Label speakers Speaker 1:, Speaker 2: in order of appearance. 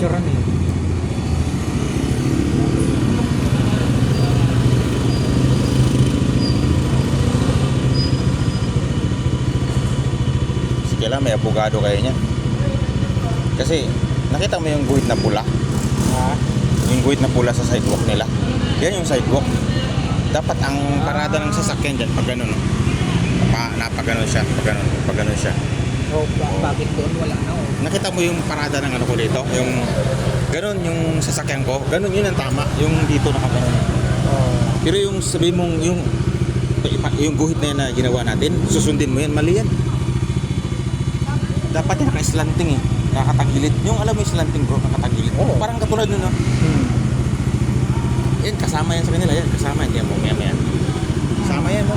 Speaker 1: picturean eh.
Speaker 2: Kailangan may abogado kayo niyan. Kasi nakita mo yung guhit na pula?
Speaker 1: Ha?
Speaker 2: Yung guhit na pula sa sidewalk nila. Yan yung sidewalk. Dapat ang parada ng sasakyan dyan pag ganun. Napaganon siya, pag ganun siya.
Speaker 1: Oh, bakit doon wala na oh?
Speaker 2: Nakita mo yung parada ng ano ko dito? Yung ganun yung sasakyan ko. Ganun yun ang tama. Yung dito nakaganon.
Speaker 1: Oh.
Speaker 2: Pero yung sabi mong yung guhit na yan na ginawa natin, susundin mo yan, mali yan. Dapat yung naka-slanting eh. Nakatagilid. Yung alam mo yung slanting bro, nakatagilid.
Speaker 1: Oo.
Speaker 2: Parang katulad nun no? Yan, kasama yan sa kanila. Yan, kasama yan. Yan mo, yan. Kasama yan mo.